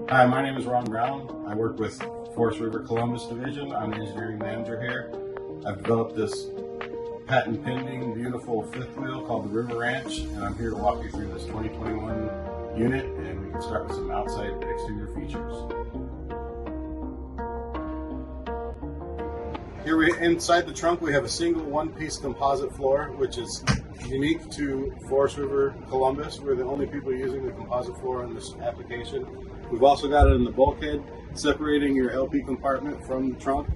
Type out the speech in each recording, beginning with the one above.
Hi, my name is Ron Brown. I work with Forest River Columbus Division. I'm the engineering manager here. I've developed this patent pending beautiful fifth wheel called the River Ranch, and I'm here to walk you through this 2021 unit, and we can start with some outside exterior features. Here inside the trunk we have a single one-piece composite floor, which is unique to Forest River Columbus. We're the only people using the composite floor in this application. We've also got it in the bulkhead, separating your LP compartment from the trunk.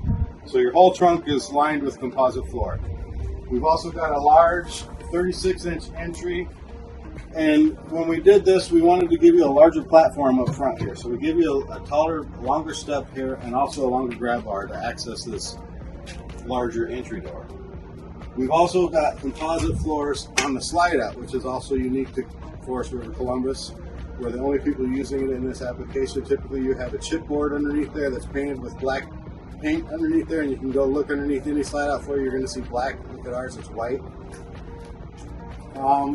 So your whole trunk is lined with composite floor. We've also got a large 36-inch entry. And when we did this, we wanted to give you a larger platform up front here. So we give you a taller, longer step here and also a longer grab bar to access this larger entry door. We've also got composite floors on the slide out, which is also unique to Forest River Columbus. We're the only people using it in this application. Typically you have a chipboard underneath there that's painted with black paint underneath there, and you can go look underneath any slide out floor, you're going to see black. Look at ours, it's white.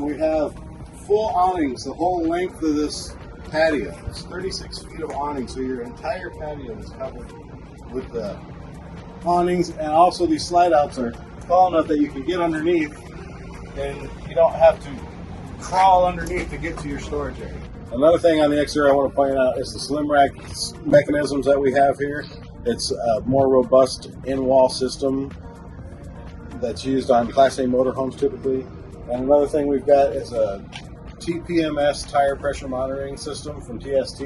We have full awnings the whole length of this patio. It's 36 feet of awning, so your entire patio is covered with the awnings, and also these slide outs are tall enough that you can get underneath and you don't have to crawl underneath to get to your storage area. Another thing on the exterior I want to point out is the slim rack mechanisms that we have here. It's a more robust in-wall system that's used on Class A motorhomes typically. And another thing we've got is a TPMS tire pressure monitoring system from TST,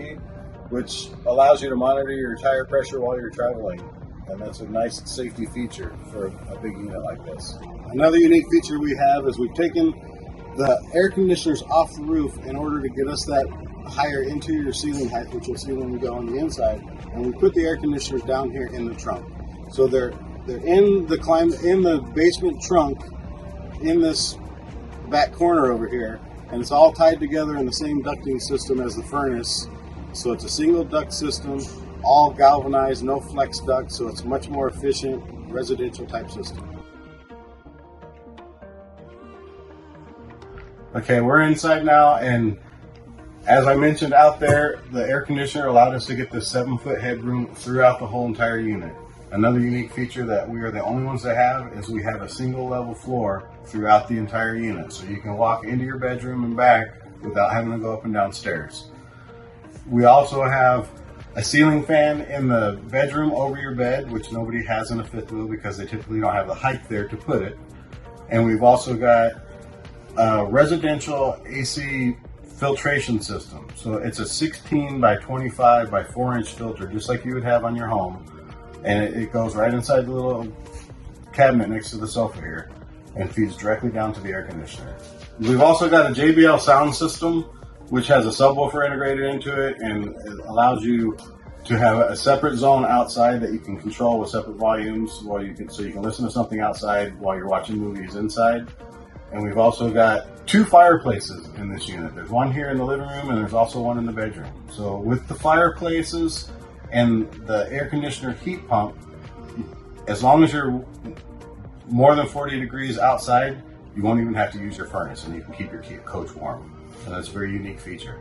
which allows you to monitor your tire pressure while you're traveling. And that's a nice safety feature for a big unit like this. Another unique feature we have is we've taken the air conditioners off the roof in order to get us that higher interior ceiling height, which you'll see when we go on the inside. And we put the air conditioners down here in the trunk. So they're in the basement trunk in this back corner over here, and it's all tied together in the same ducting system as the furnace. So it's a single duct system, all galvanized, no flex duct, so it's a much more efficient residential type system. Okay, we're inside now, and as I mentioned out there, the air conditioner allowed us to get this 7-foot headroom throughout the whole entire unit. Another unique feature that we are the only ones that have is we have a single level floor throughout the entire unit. So you can walk into your bedroom and back without having to go up and down stairs. We also have a ceiling fan in the bedroom over your bed, which nobody has in a fifth wheel because they typically don't have the height there to put it. And we've also got a residential AC filtration system. So it's a 16 by 25 by 4-inch filter, just like you would have on your home. And it goes right inside the little cabinet next to the sofa here and feeds directly down to the air conditioner. We've also got a JBL sound system, which has a subwoofer integrated into it, and it allows you to have a separate zone outside that you can control with separate volumes so you can listen to something outside while you're watching movies inside. And we've also got 2 fireplaces in this unit. There's one here in the living room and there's also one in the bedroom. So with the fireplaces and the air conditioner heat pump, as long as you're more than 40 degrees outside, you won't even have to use your furnace, and you can keep your coach warm. And that's a very unique feature.